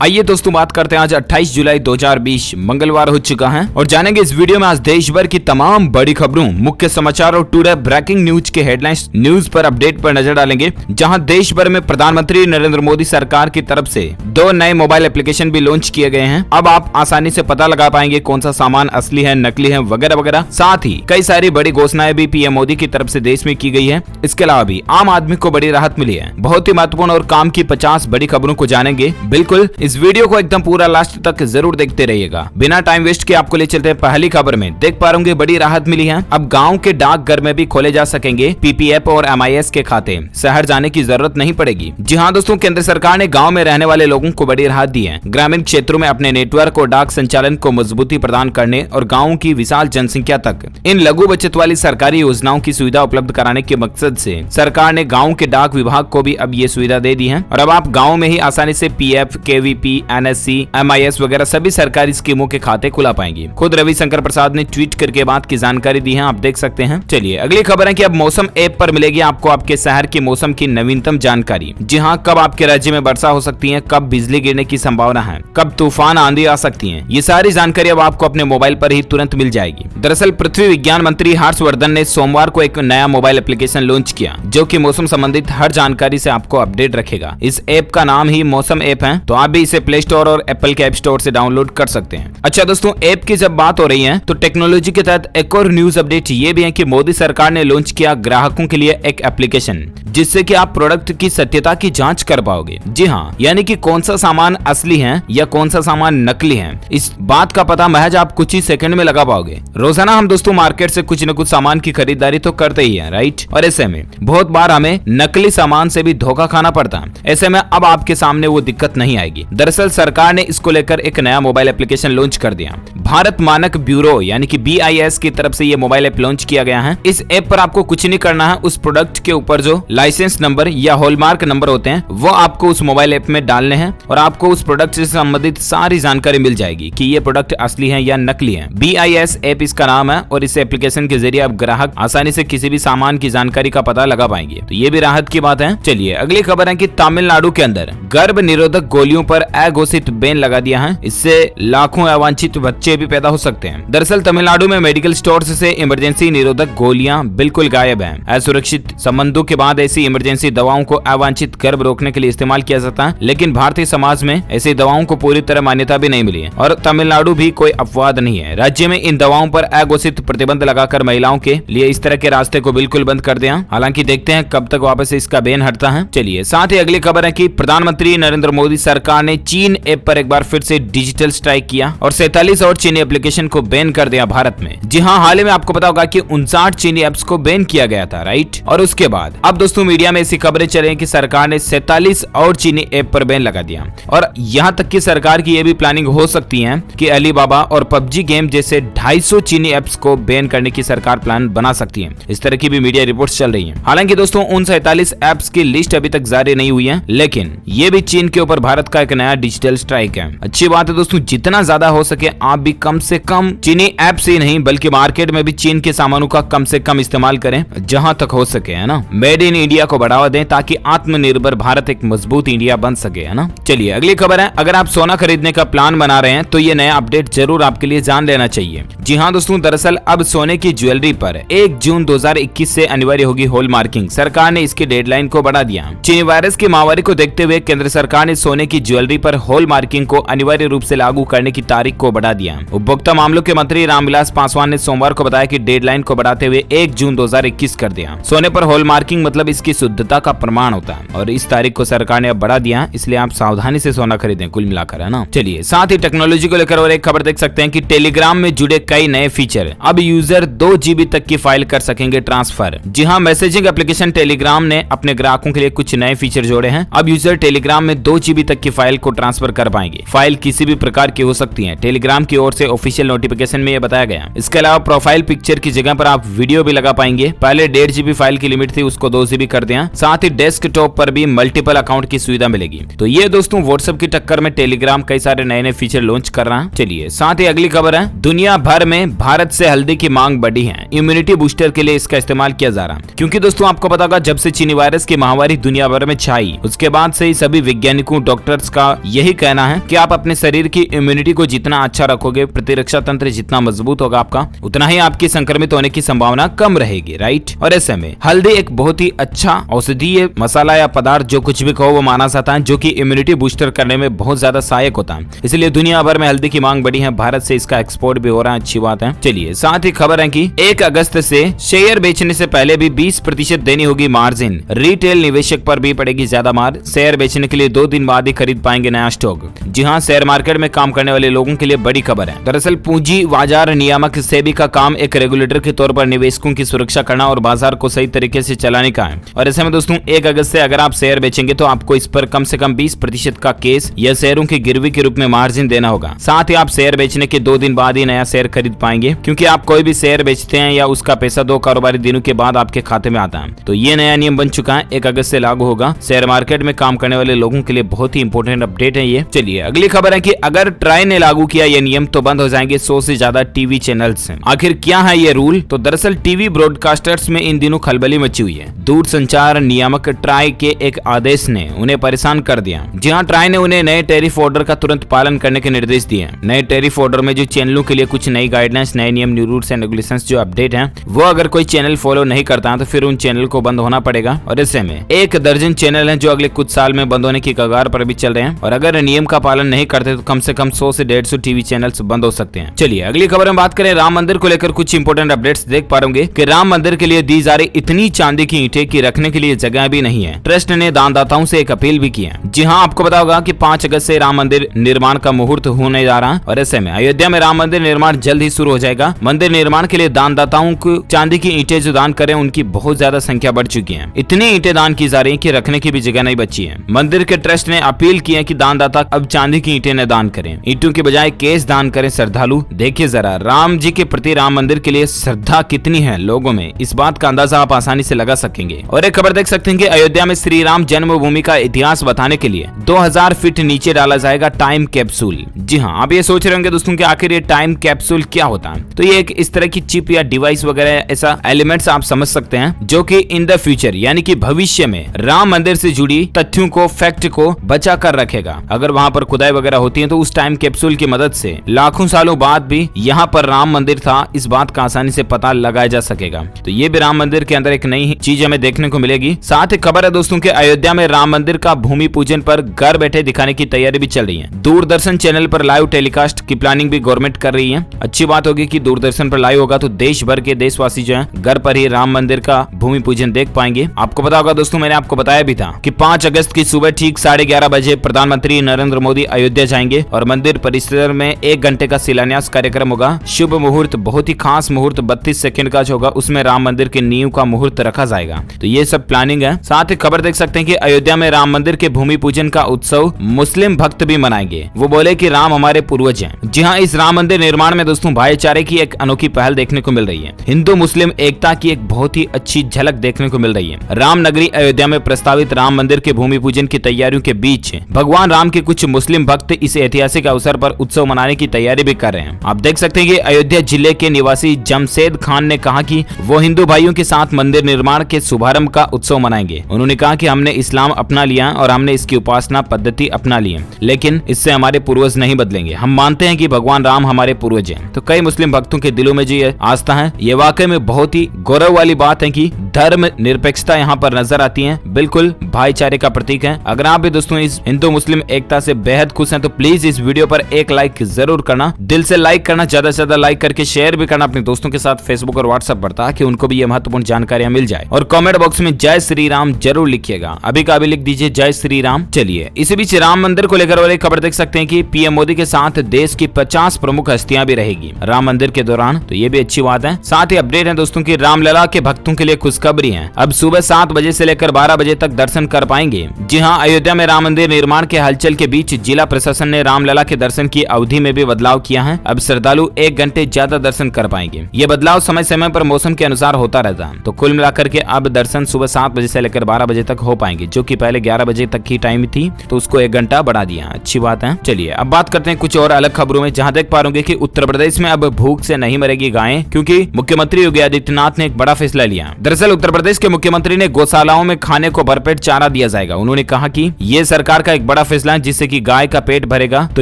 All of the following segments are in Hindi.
आइए दोस्तों बात करते हैं आज 28 जुलाई 2020 मंगलवार हो चुका है और जानेंगे इस वीडियो में आज देश भर की तमाम बड़ी खबरों, मुख्य समाचार और टुडे ब्रेकिंग न्यूज के हेडलाइंस न्यूज पर अपडेट पर नजर डालेंगे, जहां देश भर में प्रधानमंत्री नरेंद्र मोदी सरकार की तरफ से 2 नए मोबाइल एप्लीकेशन भी लॉन्च किए गए हैं। अब आप आसानी से पता लगा पाएंगे कौन सा सामान असली है, नकली है वगैरह वगैरह। साथ ही कई सारी बड़ी घोषणाएं भी पीएम मोदी की तरफ से देश में की गई है। इसके अलावा भी आम आदमी को बड़ी राहत मिली है। बहुत ही महत्वपूर्ण और काम की 50 बड़ी खबरों को जानेंगे। बिल्कुल इस वीडियो को एकदम पूरा लास्ट तक जरूर देखते रहिएगा। बिना टाइम वेस्ट के आपको ले चलते हैं पहली खबर में। देख पा रहे बड़ी राहत मिली है। अब गांव के डाकघर में भी खोले जा सकेंगे पीपीएफ और एमआईएस के खाते। शहर जाने की जरूरत नहीं पड़ेगी। जी हां दोस्तों, केंद्र सरकार ने गांव में रहने वाले लोगों को बड़ी राहत दी है। ग्रामीण क्षेत्रों में अपने नेटवर्क और डाक संचालन को मजबूती प्रदान करने और गाँव की विशाल जनसंख्या तक इन लघु बचत वाली सरकारी योजनाओं की सुविधा उपलब्ध कराने के मकसद से सरकार ने गाँव के डाक विभाग को भी अब ये सुविधा दे दी है। और अब आप गाँव में ही आसानी से पीएफ, केवीपी, एनएससी, एमआईएस वगैरह सभी सरकारी स्कीमों के खाते खुला पाएंगे। खुद रविशंकर प्रसाद ने ट्वीट करके बात की जानकारी दी है, आप देख सकते हैं। चलिए अगली खबर है कि अब मौसम ऐप पर मिलेगी आपको आपके शहर के मौसम की नवीनतम जानकारी। जी हां, कब आपके राज्य में वर्षा हो सकती है, कब बिजली गिरने की संभावना है, कब तूफान आंधी आ सकती है, ये सारी जानकारी अब आपको अपने मोबाइल पर ही तुरंत मिल जाएगी। दरअसल पृथ्वी विज्ञान मंत्री हर्षवर्धन ने सोमवार को एक नया मोबाइल एप्लीकेशन लॉन्च किया, जो कि मौसम संबंधित हर जानकारी से आपको अपडेट रखेगा। इस ऐप का नाम ही मौसम ऐप है, तो आप भी इसे प्ले स्टोर और एप्पल के ऐप स्टोर से डाउनलोड कर सकते हैं। अच्छा दोस्तों, ऐप की जब बात हो रही है तो टेक्नोलॉजी के तहत एक और न्यूज अपडेट ये भी है कि मोदी सरकार ने लॉन्च किया ग्राहकों के लिए एक एप्लीकेशन, जिससे कि आप प्रोडक्ट की सत्यता की जांच कर पाओगे। जी हाँ, यानी कि कौन सा सामान असली है या कौन सा सामान नकली है, इस बात का पता महज आप कुछ ही सेकंड में लगा पाओगे। रोजाना हम दोस्तों मार्केट से कुछ न कुछ सामान की खरीदारी तो करते ही हैं, राइट? और ऐसे में बहुत बार हमें नकली सामान से भी धोखा खाना पड़ता है। ऐसे में अब आपके सामने वो दिक्कत नहीं आएगी। दरअसल सरकार ने इसको लेकर एक नया मोबाइल एप्लीकेशन लॉन्च कर दिया। भारत मानक ब्यूरो यानी कि BIS की तरफ से ये मोबाइल ऐप लॉन्च किया गया है। इस ऐप पर आपको कुछ नहीं करना है, उस प्रोडक्ट के ऊपर जो लाइसेंस नंबर या हॉलमार्क नंबर होते हैं वो आपको उस मोबाइल ऐप में डालने हैं और आपको उस प्रोडक्ट से संबंधित सारी जानकारी मिल जाएगी कि ये प्रोडक्ट असली है या नकली है। BIS ऐप इसका नाम है और इस एप्लीकेशन के जरिए आप ग्राहक आसानी से किसी भी सामान की जानकारी का पता लगा पाएंगे। तो ये भी राहत की बात है। चलिए अगली खबर है कि तमिलनाडु के अंदर गर्भ निरोधक गोलियों पर अघोषित बैन लगा दिया है। इससे लाखों अवांछित बच्चे भी पैदा हो सकते हैं। दरअसल तमिलनाडु में मेडिकल स्टोर्स से इमरजेंसी निरोधक गोलियां बिल्कुल गायब हैं। असुरक्षित संबंधों के बाद ऐसी इमरजेंसी दवाओं को अवांछित गर्भ रोकने के लिए इस्तेमाल किया जाता है, लेकिन भारतीय समाज में ऐसी दवाओं को पूरी तरह मान्यता भी नहीं मिली है और तमिलनाडु भी कोई अपवाद नहीं है। राज्य में इन दवाओं पर अघोषित प्रतिबंध लगाकर महिलाओं के लिए इस तरह के रास्ते को बिल्कुल बंद कर दिया। हालांकि देखते हैं कब तक वापस इसका बैन हटता है। चलिए साथ ही अगली खबर है कि प्रधानमंत्री नरेंद्र मोदी सरकार ने चीन ऐप पर एक बार फिर से डिजिटल स्ट्राइक किया और 47 और चीनी एप्लीकेशन को बैन कर दिया भारत में। जी हाँ, हाल ही में आपको पता होगा कि 59 चीनी एप्स को बैन किया गया था, राइट? और उसके बाद अब दोस्तों मीडिया में ऐसी खबरें चल रही हैं कि सरकार ने 47 और चीनी ऐप पर बैन लगा दिया और यहाँ तक कि सरकार की ये भी प्लानिंग हो सकती है कि अलीबाबा और पबजी गेम जैसे 250 चीनी एप्स को बैन करने की सरकार प्लान बना सकती है। इस तरह की भी मीडिया रिपोर्ट्स चल रही हैं। हालांकि दोस्तों उन 47 एप्स की लिस्ट अभी तक जारी नहीं हुई है, लेकिन ये भी चीन के ऊपर भारत का एक नया डिजिटल स्ट्राइक है। अच्छी बात है दोस्तों, जितना ज्यादा हो सके आप भी कम से कम चीनी ऐप्स ही नहीं बल्कि मार्केट में भी चीन के सामानों का कम से कम इस्तेमाल करें जहां तक हो सके, है ना? मेड इन इंडिया को बढ़ावा दें ताकि आत्मनिर्भर भारत एक मजबूत इंडिया बन सके, है ना? चलिए अगली खबर है, अगर आप सोना खरीदने का प्लान बना रहे हैं तो ये नया अपडेट जरूर आपके लिए जान लेना चाहिए। जी हाँ दोस्तों, दरअसल अब सोने की ज्वेलरी पर 1 जून 2021 से अनिवार्य होगी हॉलमार्किंग। सरकार ने इसकी डेडलाइन को बढ़ा दिया। चीनी वायरस की महामारी को देखते हुए केंद्र सरकार ने सोने की ज्वेलरी पर हॉलमार्किंग को अनिवार्य रूप से लागू करने की तारीख को बढ़ा दिया। उपभोक्ता मामलों के मंत्री रामविलास पासवान ने सोमवार को बताया कि डेडलाइन को बढ़ाते हुए 1 जून 2021 कर दिया। सोने पर हॉलमार्किंग मतलब इसकी शुद्धता का प्रमाण होता है और इस तारीख को सरकार ने अब बढ़ा दिया, इसलिए आप सावधानी से सोना खरीदें कुल मिलाकर, है ना? चलिए साथ ही टेक्नोलॉजी को लेकर और एक खबर देख सकते हैं कि टेलीग्राम में जुड़े कई नए फीचर। अब यूजर 2 GB तक की फाइल कर सकेंगे ट्रांसफर। जी हाँ, मैसेजिंग एप्लीकेशन टेलीग्राम ने अपने ग्राहकों के लिए कुछ नए फीचर जोड़े हैं। अब यूजर टेलीग्राम में 2 GB तक की फाइल को ट्रांसफर कर पाएंगे। फाइल किसी भी प्रकार की हो सकती है। टेलीग्राम की ओर से ऑफिशियल नोटिफिकेशन में यह बताया गया। इसके अलावा प्रोफाइल पिक्चर की जगह पर आप वीडियो भी लगा पाएंगे। पहले 1.5 GB फाइल की लिमिट थी, उसको 2 GB कर दिया। साथ ही डेस्कटॉप पर भी मल्टीपल अकाउंट की सुविधा मिलेगी। तो ये दोस्तों व्हाट्सएप की टक्कर में टेलीग्राम कई सारे नए नए फीचर लॉन्च कर रहा है। चलिए साथ ही अगली खबर है, दुनिया भर में भारत से हल्दी की मांग बढ़ी है। इम्यूनिटी बूस्टर के लिए इसका इस्तेमाल किया जा रहा है, क्योंकि दोस्तों आपको पता होगा जब से चीनी वायरस की महामारी दुनिया भर में छाई उसके बाद से ही सभी वैज्ञानिकों, डॉक्टर्स का यही कहना है कि आप अपने शरीर की इम्यूनिटी को जितना अच्छा रखोगे, प्रतिरक्षा तंत्र जितना मजबूत होगा आपका, उतना ही आपकी संक्रमित होने की संभावना कम रहेगी, राइट। और ऐसे में हल्दी एक बहुत ही अच्छा औषधीय मसाला या पदार्थ, जो कुछ भी कहो वो माना जाता है, जो कि इम्यूनिटी बूस्टर करने में बहुत ज्यादा सहायक होता है। इसलिए दुनिया भर में हल्दी की मांग बढ़ी है, भारत से इसका एक्सपोर्ट भी हो रहा है, अच्छी बात है। चलिए साथ ही खबर है कि 1 अगस्त से शेयर बेचने से पहले भी 20% देनी होगी मार्जिन, रिटेल निवेशक पर भी पड़ेगी ज्यादा मार। शेयर बेचने के लिए 2 दिन बाद ही खरीद पाएंगे नया स्टॉक। जी हाँ, शेयर मार्केट में काम करने वाले लोगों के लिए बड़ी खबर है। दरअसल पूंजी बाजार नियामक सेबी का काम एक रेगुलेटर के तौर पर निवेशकों की सुरक्षा करना और बाजार को सही तरीके से चलाने का है। और ऐसे में दोस्तों 1 अगस्त से अगर आप शेयर बेचेंगे तो आपको इस पर कम से कम 20% का केस या शेयरों की गिरवी के रूप में मार्जिन देना होगा। साथ ही आप शेयर बेचने के 2 दिन बाद ही नया शेयर खरीद पाएंगे, क्योंकि आप कोई भी शेयर बेचते हैं या उसका पैसा 2 कारोबारी दिनों के बाद आपके खाते में आता है। तो ये नया नियम बन चुका है, 1 अगस्त से लागू होगा। शेयर मार्केट में काम करने वाले लोगों के लिए बहुत ही इंपॉर्टेंट अपडेट है ये। चलिए अगली खबर है कि अगर ट्राई ने लागू किया ये नियम तो बंद हो जाएंगे 100 से ज्यादा टीवी चैनल्स। आखिर क्या है ये रूल? तो दरअसल टीवी ब्रॉडकास्टर्स में इन दिनों खलबली मची हुई है। दूरसंचार नियामक ट्राई के एक आदेश ने उन्हें परेशान कर दिया। जी हाँ, ट्राई ने उन्हें नए टैरिफ ऑर्डर का तुरंत पालन करने के निर्देश दिए। नए टैरिफ ऑर्डर में जो चैनलों के लिए कुछ नई गाइडलाइंस, नए नियम, न्यू रूल्स एंड रेगुलेशंस जो अपडेट हैं, वो अगर कोई चैनल फॉलो नहीं करता है तो फिर उन चैनल को बंद होना पड़ेगा। और ऐसे में 1 दर्जन चैनल हैं जो अगले कुछ साल में बंद होने की कगार पर भी चल रहे हैं। और अगर नियम का पालन नहीं करते तो कम से कम 100 से 150 टीवी चैनल्स बंद हो सकते हैं। चलिए अगली खबर में बात करें राम मंदिर को लेकर कुछ इंपोर्टेंट अपडेट्स। देख पा रहे कि राम मंदिर के लिए दी जा रही इतनी चांदी की ईंटें की रखने के लिए जगह भी नहीं है। ट्रस्ट ने दानदाताओं से एक अपील भी की है। जी हाँ, आपको पता होगा कि 5 अगस्त से राम मंदिर निर्माण का मुहूर्त होने जा रहा है। और ऐसे में अयोध्या में राम मंदिर निर्माण जल्द ही शुरू हो जाएगा। मंदिर निर्माण के लिए दानदाताओं को चांदी की ईंटें जो दान करें उनकी बहुत ज्यादा संख्या बढ़ चुकी है। इतनी ईंटें दान की जा रही है कि रखने की भी जगह नहीं बची है। मंदिर के ट्रस्ट ने अपील की है कि दानदाता अब चांदी की ईंटें न दान करें, ईंटों के बजाय केस दान करें। श्रद्धालु देखिए जरा, राम जी के प्रति राम मंदिर के लिए श्रद्धा कितनी है लोगों में, इस बात का अंदाजा आप आसानी से लगा सकेंगे। और एक खबर देख सकते हैं कि अयोध्या में श्री राम जन्मभूमि का इतिहास बताने के लिए 2000 फीट नीचे डाला जाएगा टाइम कैप्सूल। जी हाँ, आप ये सोच रहे होंगे दोस्तों कि आखिर ये टाइम कैप्सूल क्या होता है। तो ये एक इस तरह की चिप या डिवाइस वगैरह ऐसा एलिमेंट्स आप समझ सकते हैं, जो कि इन द फ्यूचर यानी कि भविष्य में राम मंदिर से जुड़ी तथ्यों को, फैक्ट को बचा कर रखेगा। अगर वहां पर खुदाई वगैरह होती है तो उस टाइम कैप्सूल की मदद से लाखों सालों बाद भी यहाँ पर राम मंदिर था, इस बात का आसानी से पता लगाया जा सकेगा। तो ये भी राम मंदिर के अंदर एक नई चीज हमें देखने को मिलेगी। साथ ही खबर है दोस्तों कि अयोध्या में राम मंदिर का भूमि पूजन पर घर बैठे दिखाने की तैयारी भी चल रही है। दूरदर्शन चैनल पर लाइव टेलीकास्ट की प्लानिंग भी गवर्नमेंट कर रही है। अच्छी बात होगी कि दूरदर्शन पर लाइव होगा तो देश भर के देशवासी जो है घर पर ही राम मंदिर का भूमि पूजन देख पाएंगे। आपको पता होगा दोस्तों, मैंने आपको बताया भी था कि 5 अगस्त की सुबह ठीक 11:30 बजे प्रधानमंत्री नरेंद्र मोदी अयोध्या जाएंगे और मंदिर परिसर में 1 घंटे का शिलान्यास कार्यक्रम होगा। शुभ मुहूर्त, बहुत ही खास मुहूर्त 32 सेकंड का जो होगा उसमें राम मंदिर के नींव का मुहूर्त रखा जाएगा। तो ये सब प्लानिंग है। साथ ही खबर देख सकते हैं कि अयोध्या में राम मंदिर के भूमि पूजन का उत्सव मुस्लिम भक्त भी मनाएंगे। वो बोले कि राम हमारे पूर्वज हैं। जी हाँ, इस राम मंदिर निर्माण में दोस्तों भाईचारे की एक अनोखी पहल देखने को मिल रही है। हिंदू मुस्लिम एकता की एक बहुत ही अच्छी झलक देखने को मिल रही है। राम नगरी अयोध्या में प्रस्तावित राम मंदिर के भूमि पूजन की तैयारियों के बीच भगवान राम के कुछ मुस्लिम भक्त इस ऐतिहासिक अवसर पर उत्सव मनाने की तैयारी भी कर रहे हैं। आप देख सकते हैं कि अयोध्या जिले के निवासी जमशेद खान ने कहा कि वो हिंदू भाइयों के साथ मंदिर निर्माण के शुभारंभ का उत्सव मनाएंगे। उन्होंने कहा कि हमने इस्लाम अपना लिया और हमने इसकी उपासना पद्धति अपना ली है, लेकिन इससे हमारे पूर्वज नहीं बदलेंगे। हम मानते हैं कि भगवान राम हमारे पूर्वज हैं। तो कई मुस्लिम भक्तों के दिलों में जो ये आस्था है, ये वाकई में बहुत ही गौरव वाली बात है कि धर्म निरपेक्षता यहाँ पर नजर आती है, बिल्कुल भाईचारे का प्रतीक है। अगर आप भी दोस्तों इस हिंदू मुस्लिम एकता से बेहद खुश हैं तो प्लीज इस वीडियो पर एक लाइक जरूर करना, दिल से लाइक करना, ज्यादा से ज्यादा लाइक करके शेयर भी करना अपने दोस्तों के साथ फेसबुक और व्हाट्सएप पर, ताकि उनको भी ये महत्वपूर्ण जानकारियां मिल जाए। और कमेंट बॉक्स में जय श्री राम जरूर लिखिएगा, अभी का अभी लिख दीजिए जय श्री राम। चलिए इसी बीच राम मंदिर को लेकर वाली खबर देख सकते हैं कि पीएम मोदी के साथ देश की 50 प्रमुख हस्तियां भी रहेगी राम मंदिर के दौरान। तो ये भी अच्छी बात है। साथ ही अपडेट है दोस्तों की रामलला के भक्तों के लिए खुशखबरी है। अब सुबह 7 बजे से लेकर 12 बजे तक दर्शन कर पाएंगे। जी हाँ, अयोध्या में राम मंदिर निर्माण के हलचल के बीच जिला प्रशासन ने रामलला के दर्शन की अवधि में भी बदलाव किया है। अब श्रद्धालु 1 घंटे ज्यादा दर्शन कर पाएंगे। ये बदलाव समय समय पर मौसम के अनुसार होता रहता है। तो कुल मिलाकर के अब दर्शन सुबह 7 बजे से लेकर 12 बजे तक हो पाएंगे, जो कि पहले 11 बजे तक की टाइम थी, तो उसको 1 घंटा बढ़ा दिया। अच्छी बात है। चलिए अब बात करते हैं कुछ और अलग खबरों में, जहां देख पा रहे कि उत्तर प्रदेश में अब भूख से नहीं मरेगी गायें, क्योंकि मुख्यमंत्री योगी आदित्यनाथ ने एक बड़ा फैसला लिया। दरअसल उत्तर प्रदेश के मुख्यमंत्री ने गौशालाओं में खाने को भरपेट चारा दिया जाएगा। उन्होंने कहा कि ये सरकार का एक बड़ा बड़ा फैसला है जिससे कि गाय का पेट भरेगा तो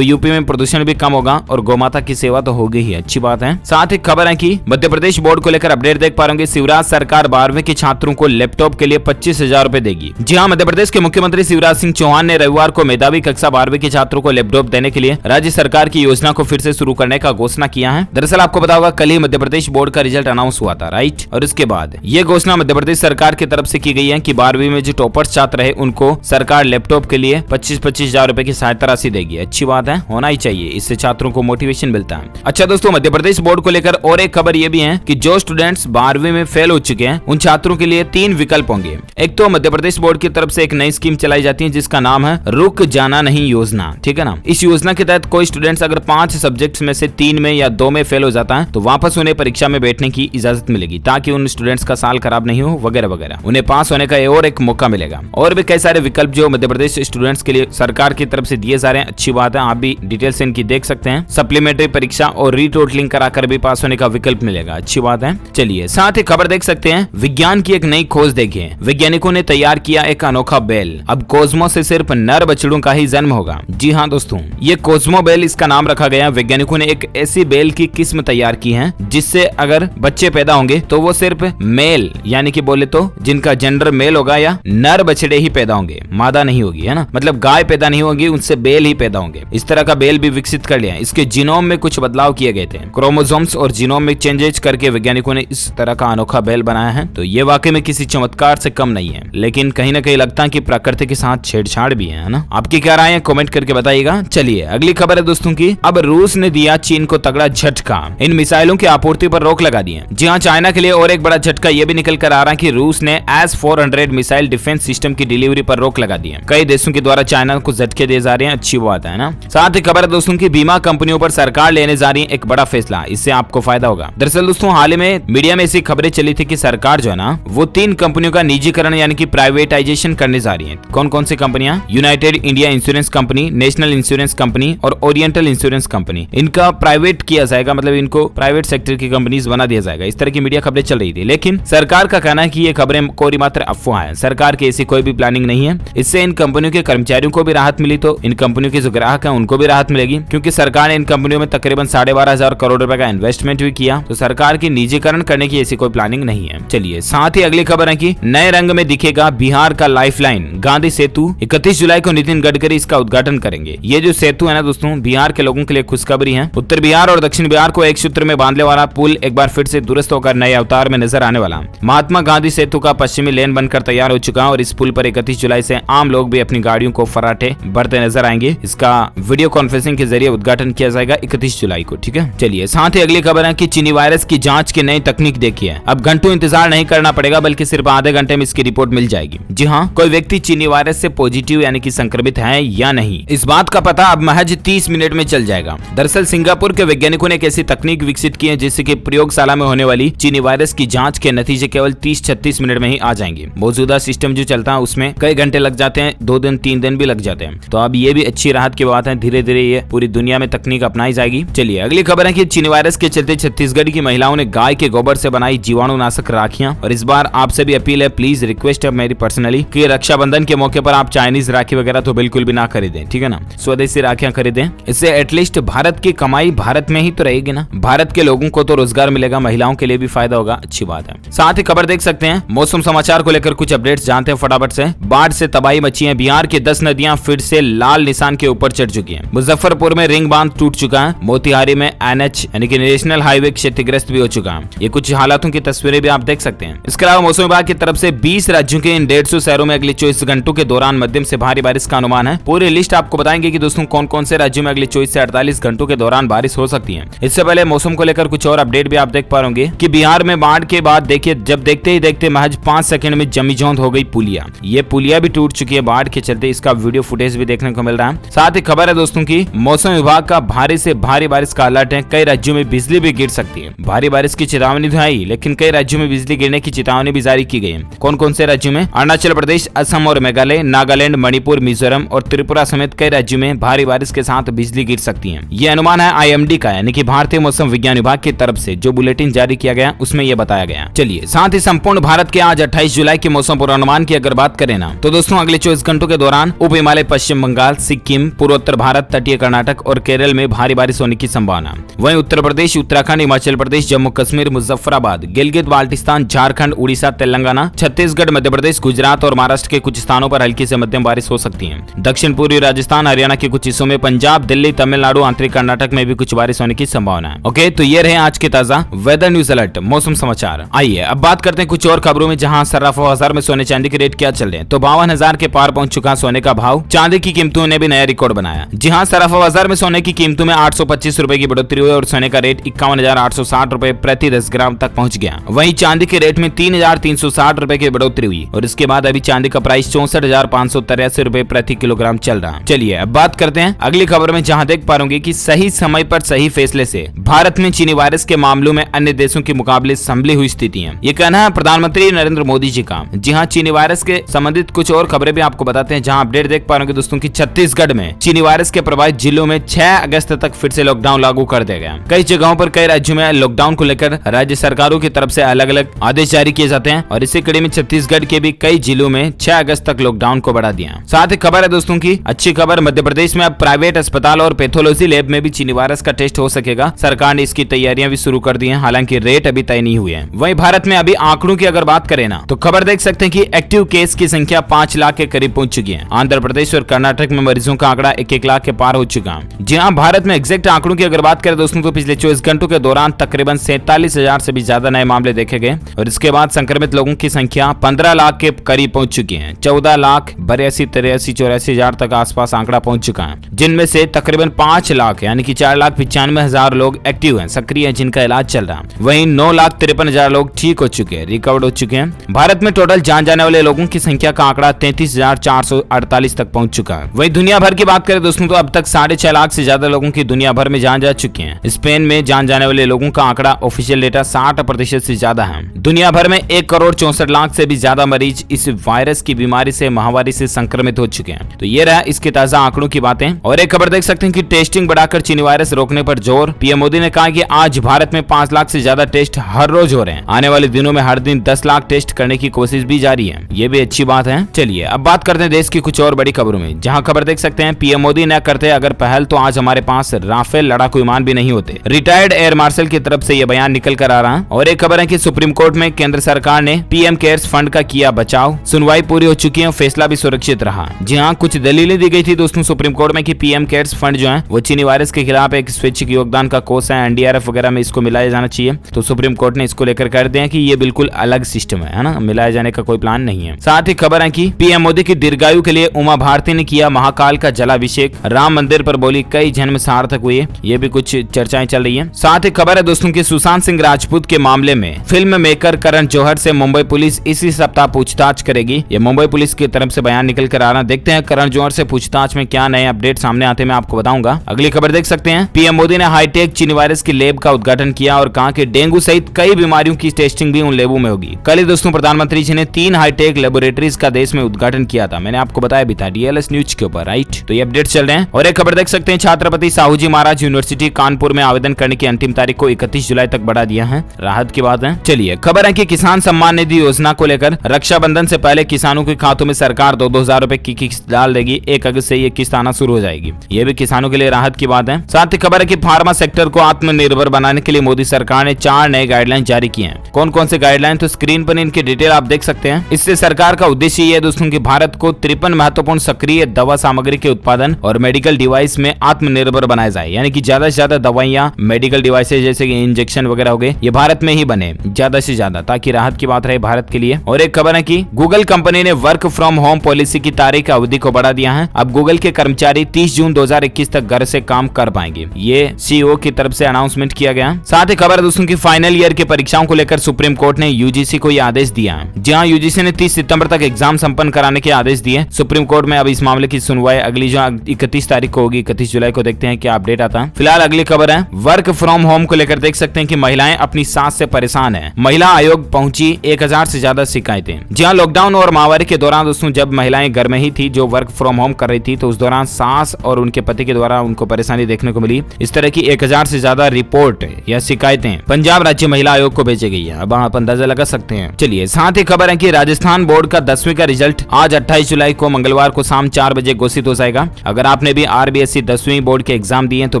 यूपी में प्रदूषण भी कम होगा और गौमाता की सेवा तो होगी ही, अच्छी बात है। साथ ही खबर है कि मध्य प्रदेश बोर्ड को लेकर अपडेट देख पा रहे होंगे। शिवराज सरकार 12वीं के छात्रों को लैपटॉप के लिए 25,000 रुपए देगी। जी हाँ, मध्य प्रदेश के मुख्यमंत्री शिवराज सिंह चौहान ने रविवार को मेधावी कक्षा 12वीं के छात्रों को लैपटॉप देने के लिए राज्य सरकार की योजना को फिर से शुरू करने का घोषणा किया है। दरअसल आपको पता होगा कल ही मध्य प्रदेश बोर्ड का रिजल्ट अनाउंस हुआ था, राइट। और इसके बाद ये घोषणा मध्य प्रदेश सरकार की तरफ से की गई है कि 12वीं में जो टॉपर्स छात्र रहे उनको सरकार लैपटॉप के लिए 25,000 रुपए की सहायता राशि देगी। अच्छी बात है, होना ही चाहिए, इससे छात्रों को मोटिवेशन मिलता है। अच्छा दोस्तों, मध्य प्रदेश बोर्ड को लेकर और एक खबर ये भी है कि जो स्टूडेंट्स 12वीं में फेल हो चुके हैं उन छात्रों के लिए 3 विकल्प होंगे। एक तो मध्य प्रदेश बोर्ड की तरफ से एक नई स्कीम चलाई जाती है जिसका नाम है रुक जाना नहीं योजना, ठीक है ना। इस योजना के तहत कोई स्टूडेंट्स अगर 5 सब्जेक्ट्स में से 3 में या 2 में फेल हो जाता है तो वापस उन्हें परीक्षा में बैठने की इजाजत मिलेगी ताकि उन स्टूडेंट्स का साल खराब नहीं हो वगैरह वगैरह, उन्हें पास होने का और एक मौका मिलेगा। और भी कई सारे विकल्प जो मध्य प्रदेश स्टूडेंट्स के लिए सरकार की तरफ से दिए जा रहे हैं, अच्छी बात है। आप भी डिटेल से इनकी देख सकते हैं। सप्लीमेंट्री परीक्षा और रीटोटलिंग कराकर भी पास होने का विकल्प मिलेगा, अच्छी बात है। चलिए साथ ही खबर देख सकते हैं, विज्ञान की एक नई खोज देखिए। वैज्ञानिकों ने तैयार किया एक अनोखा बेल, अब कोस्मो से सिर्फ नर बछड़ों का ही जन्म होगा। जी हाँ दोस्तों, ये कोस्मो बेल इसका नाम रखा गया। वैज्ञानिकों ने एक ऐसी बेल की किस्म तैयार की है जिससे अगर बच्चे पैदा होंगे तो वो सिर्फ मेल यानी कि बोले तो जिनका जेंडर मेल होगा या नर बछड़े ही पैदा होंगे, मादा नहीं होगी, है ना। मतलब गाय पैदा नहीं होगी, उनसे बेल ही पैदा होंगे। इस तरह का बेल भी विकसित कर लिया। इसके जीनोम में कुछ बदलाव किए गए थे, क्रोमोसोम्स और जीनोम में चेंजेस करके वैज्ञानिकों ने इस तरह का अनोखा बेल बनाया है। तो ये वाकई में किसी चमत्कार से कम नहीं है, लेकिन कहीं ना कहीं लगता है कि प्रकृति के साथ छेड़छाड़ भी है ना। आपकी क्या राय है कमेंट करके बताइएगा। चलिए अगली खबर है दोस्तों की, अब रूस ने दिया चीन को तगड़ा झटका, इन मिसाइलों की आपूर्ति पर रोक लगा दी है। जी हाँ, चाइना के लिए और एक बड़ा झटका ये भी निकल कर आ रहा है कि रूस ने S-400 मिसाइल डिफेंस सिस्टम की डिलीवरी पर रोक लगा दी है। कई देशों के द्वारा चाइना को झटके दिए जा रहे हैं, अच्छी बात है ना। साथ ही खबर है दोस्तों की, बीमा कंपनियों पर सरकार लेने जा रही है एक बड़ा फैसला, इससे आपको फायदा होगा। दरअसल दोस्तों हाल ही में मीडिया में ऐसी खबरें चली थी कि सरकार जो है ना वो 3 कंपनियों का निजीकरण यानी कि प्राइवेटाइजेशन करने जा रही है। कौन कौन सी कंपनियां? United India insurance company, national insurance company और ओरिएंटल इंश्योरेंस कंपनी। इनका प्राइवेट किया जाएगा, मतलब इनको प्राइवेट सेक्टर की कंपनीज बना दिया जाएगा। इस तरह की मीडिया खबरें चल रही थी, लेकिन सरकार का कहना है कि ये खबरें कोई मात्र अफवाह है। सरकार की ऐसी कोई भी प्लानिंग नहीं है। इससे इन कंपनियों के कर्मचारियों को भी राहत मिली तो इन कंपनियों के जो ग्राहक हैं उनको भी राहत मिलेगी, क्योंकि सरकार ने इन कंपनियों में तकरीबन 12,500 करोड़ रुपए का इन्वेस्टमेंट भी किया। तो सरकार की निजीकरण करने की ऐसी कोई प्लानिंग नहीं है। चलिए साथ ही अगली खबर है कि नए रंग में दिखेगा बिहार का लाइफलाइन गांधी सेतु। 31 जुलाई को नितिन गडकरी इसका उद्घाटन करेंगे। ये जो सेतु है ना दोस्तों, बिहार के लोगों के लिए खुशखबरी है। उत्तर बिहार और दक्षिण बिहार को एक सूत्र में बांधने वाला पुल एक बार फिर से दुरुस्त होकर नए अवतार में नजर आने वाला। महात्मा गांधी सेतु का पश्चिमी लेन बनकर तैयार हो चुका है और इस पुल पर 31 जुलाई से आम लोग भी अपनी गाड़ियों को फराटे भरते नजर आएंगे। इसका वीडियो कॉन्फ्रेंसिंग के जरिए उद्घाटन किया जाएगा 31 जुलाई को, ठीक है। चलिए साथ ही अगली खबर है कि चीनी वायरस की जांच की नई तकनीक देखिए। अब घंटों इंतजार नहीं करना पड़ेगा, बल्कि सिर्फ आधे घंटे में इसकी रिपोर्ट मिल जाएगी। जी हाँ, कोई व्यक्ति चीनी वायरस से पॉजिटिव यानी कि संक्रमित है या नहीं, इस बात का पता अब महज 30 मिनट में चल जाएगा। दरअसल सिंगापुर के वैज्ञानिकों ने एक ऐसी तकनीक विकसित की है जिससे कि प्रयोगशाला में होने वाली चीनी वायरस की जांच के नतीजे केवल 30-36 मिनट में ही आ जाएंगे। मौजूदा सिस्टम जो चलता है उसमें कई घंटे लग जाते हैं, 2 दिन 3 दिन भी लग जाते हैं। तो अब ये भी अच्छी राहत की बात है, धीरे धीरे ये पूरी दुनिया में तकनीक अपनाई जाएगी। चलिए अगली खबर है कि चीनी वायरस के चलते छत्तीसगढ़ की महिलाओं ने गाय के गोबर से बनाई जीवाणुनाशक राखियां। और इस बार आपसे भी अपील है, प्लीज रिक्वेस्ट है मेरी पर्सनली कि रक्षाबंधन के मौके पर आप चाइनीज राखी वगैरह तो बिल्कुल भी ना खरीदें, ठीक है ना। स्वदेशी राखियां खरीदें, इससे एटलीस्ट भारत की कमाई भारत में ही तो रहेगी ना। भारत के लोगों को तो रोजगार मिलेगा, महिलाओं के लिए भी फायदा होगा, अच्छी बात है। साथ ही खबर देख सकते हैं, मौसम समाचार को लेकर कुछ अपडेट्स जानते हैं फटाफट से। बाढ़ से तबाही मची है, बिहार की 10 नदियां फिर से लाल निशान के ऊपर चढ़ चुकी हैं। मुजफ्फरपुर में रिंग बांध टूट चुका है, मोतिहारी में NH यानी कि नेशनल हाईवे क्षतिग्रस्त भी हो चुका है। ये कुछ हालातों की तस्वीरें भी आप देख सकते हैं। इसके अलावा मौसम विभाग की तरफ से 20 राज्यों के इन 150 शहरों में अगले 24 घंटों के दौरान मध्यम से भारी बारिश का अनुमान है। पूरी लिस्ट आपको बताएंगे कि दोस्तों कौन कौन से राज्यों में अगले 24 से 48 घंटों के दौरान बारिश हो सकती है। इससे पहले मौसम को लेकर कुछ और अपडेट भी आप देख पा रहे कि बिहार में बाढ़ के बाद देखिए, जब देखते ही देखते महज 5 सेकंड में जमीजौंद हो गई पुलिया। ये पुलिया भी टूट चुकी है बाढ़ के चलते, इसका वीडियो फुटेज भी देखने को मिल रहा है। साथ ही खबर है दोस्तों की, मौसम विभाग का भारी से भारी बारिश का अलर्ट है। कई राज्यों में बिजली भी गिर सकती है। भारी बारिश की चेतावनी तो आई, लेकिन कई राज्यों में बिजली गिरने की चेतावनी भी जारी की गई है। कौन कौन से राज्यों में? अरुणाचल प्रदेश, असम और मेघालय, नागालैंड, मणिपुर, मिजोरम और त्रिपुरा समेत कई राज्यों में भारी बारिश के साथ बिजली गिर सकती है। ये अनुमान है IMD का, यानी कि भारतीय मौसम विज्ञान विभाग की तरफ से जो बुलेटिन जारी किया गया उसमें यह बताया गया। चलिए साथ ही संपूर्ण भारत के आज 28 जुलाई के मौसम पूर्वानुमान की अगर बात करें ना, तो दोस्तों अगले 24 घंटों के दौरान उप हिमालय, पश्चिम बंगाल, सिक्किम, पूर्वोत्तर भारत, तटीय कर्नाटक और केरल में भारी बारिश होने की संभावना। वहीं उत्तर प्रदेश, उत्तराखंड, हिमाचल प्रदेश, जम्मू कश्मीर, मुजफ्फराबाद, गिलगित बाल्टिस्तान, झारखंड, उड़ीसा, तेलंगाना, छत्तीसगढ़, मध्य प्रदेश, गुजरात और महाराष्ट्र के कुछ स्थानों पर हल्की से मध्यम बारिश हो सकती है। दक्षिण पूर्वी राजस्थान, हरियाणा के कुछ हिस्सों में, पंजाब, दिल्ली, तमिलनाडु, आंतरिक कर्नाटक में भी कुछ बारिश होने की संभावना है। ओके, तो ये रहे आज के ताजा वेदर न्यूज अलर्ट, मौसम समाचार। आइए अब बात करते हैं कुछ और खबरों में, जहां सर्राफा बाजार में सोने चांदी के रेट क्या चल रहे हैं। तो 52,000 के पार पहुंच चुका सोने का भाव। चांदी की कीमतों ने भी नया रिकॉर्ड बनाया। जी हां, सर्राफा बाजार में सोने की कीमतों में 825 रुपए की बढ़ोतरी हुई और सोने का रेट 51,860 रुपए प्रति 10 ग्राम तक पहुंच गया। वहीं चांदी के रेट में 3,360 रुपए की बढ़ोतरी हुई और इसके बाद अभी चांदी का प्राइस 64,583 रुपए प्रति किलोग्राम चल रहा है। चलिए अब बात करते हैं अगली खबर में, जहां देख पाओगे कि सही समय पर सही फैसले से भारत में चीनी वायरस के मामलों में अन्य देशों के मुकाबले संभली हुई स्थिति है। ये कहना है प्रधानमंत्री नरेंद्र मोदी जी का। जी हां, चीनी वायरस के संबंधित कुछ और खबरें भी आपको बताते हैं, जहां अपडेट देख पाओगे दोस्तों की छत्तीसगढ़ में चीनी वायरस के प्रभावित जिलों में 6 अगस्त तक फिर से लॉकडाउन लागू कर दिया गया। कई जगहों पर कई राज्यों में लॉकडाउन को लेकर राज्य सरकारों की तरफ से अलग अलग आदेश जारी किए जाते हैं और इसी कड़ी में छत्तीसगढ़ के भी कई जिलों में 6 अगस्त तक लॉकडाउन को बढ़ा दिया। साथ ही खबर है दोस्तों की अच्छी खबर, मध्य प्रदेश में अब प्राइवेट अस्पताल और पैथोलॉजी लैब में भी चीनी वायरस का टेस्ट हो सकेगा। सरकार ने इसकी तैयारियां भी शुरू कर दी हैं, हालांकि रेट अभी तय नहीं हुए हैं। वहीं भारत में अभी आंकड़ों की अगर बात करें ना, तो खबर देख सकते हैं कि एक्टिव केस की संख्या 5 लाख के करीब पहुंच चुकी है। आंध्र प्रदेश और कर्नाटक में मरीजों का आंकड़ा 1-1 लाख के पार हो चुका है। जी हां, भारत में एग्जैक्ट आंकड़ों की अगर बात करें दोस्तों, तो पिछले 24 घंटों के दौरान तकरीबन 47,000 से भी ज्यादा नए मामले देखे गए और इसके बाद संक्रमित लोगों की संख्या 15 लाख के करीब पहुंच चुकी है। 14,82,83,84,000 तक आसपास आंकड़ा पहुंच चुका है, जिनमें से तकरीबन 5 लाख यानी कि 4,95,000 लोग एक्टिव हैं, सक्रिय हैं, जिनका इलाज चल रहा है। वहीं 9,53,000 लोग ठीक हो चुके हैं, रिकवर्ड हो चुके हैं। भारत में टोटल जान जाने वाले लोगों की संख्या का आंकड़ा 33,448 तक पहुंच चुका है। वहीं दुनिया भर की बात करें दोस्तों, तो अब तक 6.5 लाख से ज्यादा लोगों की दुनिया भर में जान जा चुकी है। स्पेन में जान जाने वाले लोगों का आंकड़ा ऑफिशियल डेटा 60% से ज्यादा है। दुनिया भर में 1,64,00,000 से भी ज्यादा मरीज इस वायरस की बीमारी से, महामारी से संक्रमित हो चुके हैं। तो ये रहा इसके ताजा आंकड़ों की बातें। और एक खबर देख सकते हैं कि टेस्टिंग बढ़ाकर चीनी वायरस रोकने पर जोर। पीएम मोदी ने कहा कि आज भारत में 5 लाख से ज्यादा टेस्ट हर रोज हो रहे हैं। आने वाले दिनों में हर दिन 10 लाख टेस्ट करने की कोशिश भी जारी है। ये भी अच्छी बात है। चलिए अब बात करते हैं देश की कुछ और बड़ी खबरों में, जहां खबर देख सकते हैं पीएम मोदी न करते अगर पहल तो आज हमारे पास राफेल लड़ाकू विमान भी नहीं होते। रिटायर्ड एयर मार्शल की तरफ से यह बयान निकल कर आ रहा है। और एक खबर है कि सुप्रीम कोर्ट में केंद्र सरकार ने पीएम केयर्स फंड का किया बचाव। सुनवाई पूरी हो चुकी है, फैसला भी सुरक्षित रहा। जी हाँ, कुछ दलीलें दी गई थी दोस्तों सुप्रीम कोर्ट में कि पीएम केयर्स फंड जो है वो चीनी वायरस के खिलाफ एक स्वैच्छिक योगदान का कोष है, एनडीआरएफ वगैरह में इसको मिलाया जाना चाहिए। तो सुप्रीम कोर्ट ने इसको लेकर कर दिया कि ये बिल्कुल अलग सिस्टम है ना, मिलाया जाने का कोई प्लान नहीं है। साथ ही खबर है कि पीएम मोदी की दीर्घायु के लिए उमा भारती ने किया महाकाल का जलाभिषेक। राम मंदिर पर बोली कई जन्म सार्थक हुए, ये भी कुछ चर्चाएं चल रही है। साथ ही खबर है दोस्तों की सुशांत सिंह राजपूत के मामले में फिल्म मेकर करण जौहर से मुंबई पुलिस इसी सप्ताह पूछताछ करेगी। ये मुंबई पुलिस की तरफ से बयान निकल कर आ रहा। देखते हैं करण जौहर से पूछताछ में क्या नए अपडेट सामने आते मैं आपको बताऊंगा। अगली खबर देख सकते हैं पीएम मोदी ने हाईटेक चीनी वायरस की लैब का उद्घाटन किया और कहा कि डेंगू सहित कई बीमारियों की टेस्टिंग भी उन लैबों में होगी। कल ही दोस्तों प्रधानमंत्री जी ने 3 हाईटेक लेबोरेटरीज का देश में उद्घाटन किया था, मैंने आपको बताया भी था डीएलएस न्यूज के ऊपर, राइट। तो ये अपडेट चल रहे हैं। और एक खबर देख सकते हैं छत्रपति साहूजी महाराज यूनिवर्सिटी कानपुर में आवेदन करने की अंतिम तारीख को 31 जुलाई तक बढ़ा दिया है। राहत की बात है। चलिए खबर है कि किसान सम्मान निधि योजना को लेकर रक्षाबंधन से पहले किसानों के खातों में सरकार 2-2 हजार रुपए की किस्त डाल देगी। 1 अगस्त से ये किस्त आना शुरू हो जाएगी। ये भी किसानों के लिए राहत की बात है। साथ ही खबर है कि फार्मा सेक्टर को आत्मनिर्भर बनाने के लिए मोदी सरकार ने 4 नए गाइडलाइन जारी किए हैं। कौन कौन से गाइडलाइन, तो स्क्रीन पर इनकी डिटेल आप देख सकते हैं। इससे सरकार का उद्देश्य ये है दोस्तों कि भारत को 53 महत्वपूर्ण सक्रिय दवा सामग्री के उत्पादन और मेडिकल डिवाइस में आत्मनिर्भर बनाया जाए, यानी कि ज्यादा से ज्यादा दवाइयां, मेडिकल डिवाइसेज जैसे कि इंजेक्शन वगैरह हो गए, ये भारत में ही बने ज्यादा से ज्यादा, ताकि राहत की बात रहे भारत के लिए। और एक खबर है कि गूगल कंपनी ने वर्क फ्रॉम होम पॉलिसी की तारीख अवधि को बढ़ा दिया है। अब गूगल के कर्मचारी 30 जून 2021 तक घर से काम कर पाएंगे। ये सीईओ की तरफ से अनाउंसमेंट किया गया। साथ ही खबर दोस्तों की फाइनल ईयर की परीक्षाओं को लेकर सुप्रीम कोर्ट ने यूजीसी को यह आदेश दिया है। जहां यूजीसी ने 30 सितंबर तक एग्जाम संपन्न कराने के आदेश दिए। सुप्रीम कोर्ट में अब इस मामले की सुनवाई अगली जो 31 तारीख को होगी, 31 जुलाई को। देखते हैं क्या अपडेट आता है। फिलहाल अगली खबर है वर्क फ्रॉम होम को लेकर। देख सकते हैं कि महिलाएं अपनी सांस से परेशान है। महिला आयोग पहुंची 1000 से ज्यादा शिकायतें। जहां लॉकडाउन और महामारी के दौरान दोस्तों जब महिलाएं घर में ही थी जो वर्क फ्रॉम होम कर रही थी, तो उस दौरान सास और उनके पति के द्वारा उनको परेशानी देखने को मिली। इस तरह की 1000 से ज्यादा रिपोर्ट या शिकायतें पंजाब राज्य महिला आयोग को भेजी गई है। अब आप अंदाजा लगा सकते हैं। चलिए साथ ही खबर है कि राजस्थान बोर्ड का 10वीं का रिजल्ट आज 28 जुलाई को मंगलवार सोमवार को शाम 4 बजे घोषित हो जाएगा। अगर आपने भी RBSC 10वीं बोर्ड के एग्जाम दिए हैं तो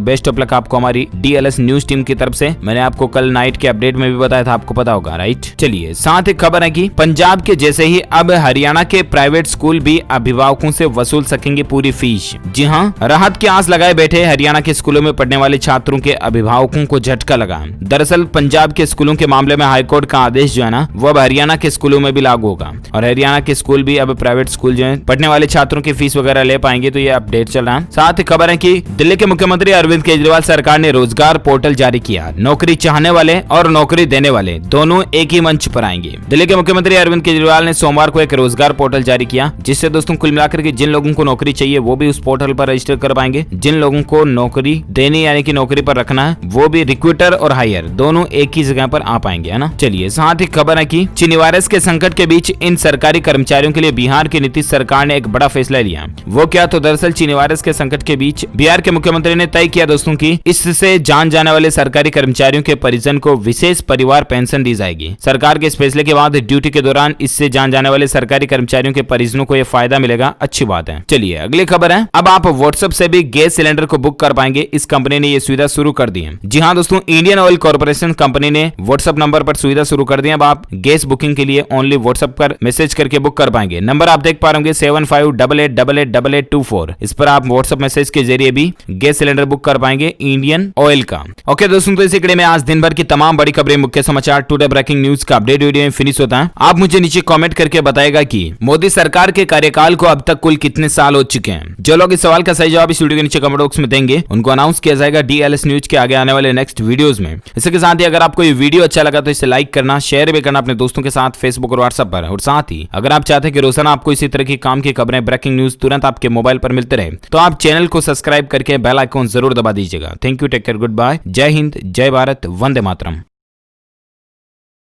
बेस्ट ऑफ लक आपको हमारी DLS न्यूज टीम की तरफ से। मैंने आपको कल नाइट के अपडेट में भी बताया था, आपको पता होगा, राइट। चलिए, साथ ही खबर है कि पंजाब के जैसे ही अब हरियाणा के प्राइवेट स्कूल भी अभिभावकों से वसूल सकेंगे पूरी फीस। जी हाँ, राहत की आस लगाए बैठे हरियाणा के स्कूलों में पढ़ने वाले छात्रों के अभिभावकों को झटका लगा। दरअसल पंजाब के स्कूलों के मामले में हाईकोर्ट का आदेश जो है ना, वो अब हरियाणा के स्कूलों में भी लागू होगा और हरियाणा के स्कूल भी अब प्राइवेट स्कूल जो है पढ़ने वाले छात्रों की फीस वगैरह ले पाएंगे। तो ये अपडेट चल रहा है। साथ ही खबर है कि दिल्ली के मुख्यमंत्री अरविंद केजरीवाल सरकार ने रोजगार पोर्टल जारी किया। नौकरी चाहने वाले और नौकरी देने वाले दोनों एक ही मंच पर आएंगे। दिल्ली के मुख्यमंत्री अरविंद केजरीवाल ने सोमवार को एक रोजगार पोर्टल जारी किया, जिससे दोस्तों कुल मिलाकर के जिन लोगों को नौकरी चाहिए वो भी उस पोर्टल पर रजिस्टर कर पाएंगे। जिन लोगों को नौकरी देनी यानी कि नौकरी पर रखना है वो भी रिक्रूटर और हायर दोनों एक ही जगह पर आ पाएंगे, है ना। चलिए, साथ ही खबर है कि चीनी वायरस के संकट के बीच इन सरकारी कर्मचारियों के लिए बिहार की नीतीश सरकार ने एक बड़ा फैसला लिया। वो क्या, तो दरअसल चीनी वायरस के संकट के बीच बिहार के मुख्यमंत्री ने तय किया दोस्तों की इससे जान जाने वाले सरकारी कर्मचारियों के परिजन को विशेष परिवार पेंशन दी जाएगी। सरकार के इस फैसले के बाद ड्यूटी के दौरान इससे जान जाने वाले सरकारी कर्मचारियों के परिजनों को यह फायदा मिलेगा। अच्छी बात है। चलिए, अगली खबर है, अब आप व्हाट्सएप से भी गैस सिलेंडर को बुक कर पाएंगे। इस कंपनी ने ये सुविधा शुरू कर दी है। जी हाँ दोस्तों, इंडियन ऑयल कॉर्पोरेशन कंपनी ने व्हाट्सएप नंबर पर सुविधा शुरू कर दी है। अब आप गैस बुकिंग के लिए ओनली व्हाट्सएप पर मैसेज करके बुक कर पाएंगे। नंबर आप देख पा रहे होंगे 7588888824। इस पर आप व्हाट्सएप मैसेज के जरिए भी गैस सिलेंडर बुक कर पाएंगे इंडियन ऑयल का। ओके दोस्तों, तो इसी कड़ी में आज दिन भर की तमाम बड़ी खबरें, मुख्य समाचार, टुडे ब्रेकिंग न्यूज का अपडेट वीडियो में फिनिश होता है। आप मुझे नीचे कमेंट करके बताएगा कि मोदी सरकार के कार्यकाल को अब तक कुल कितने साल हो चुके हैं। जो लोग इस सवाल का सही जवाब इस वीडियो के नीचे कमेंट बॉक्स में देंगे उनको अनाउंस किया जाएगा DLS न्यूज के आगे आने वाले नेक्स्ट वीडियोस में। इसके साथ ही अगर आपको ये वीडियो अच्छा लगा तो इसे लाइक करना, शेयर भी करना अपने दोस्तों के साथ फेसबुक और व्हाट्सएप पर। और साथ ही अगर आप चाहते हैं कि रोजाना आपको इसी तरह की काम की खबरें, ब्रेकिंग न्यूज तुरंत आपके मोबाइल पर मिलते रहे तो आप चैनल को सब्सक्राइब करके बेल आइकॉन जरूर दबा दीजिएगा। Thank you, take care, good bye, जय हिंद, जय भारत, वंदे मातरम।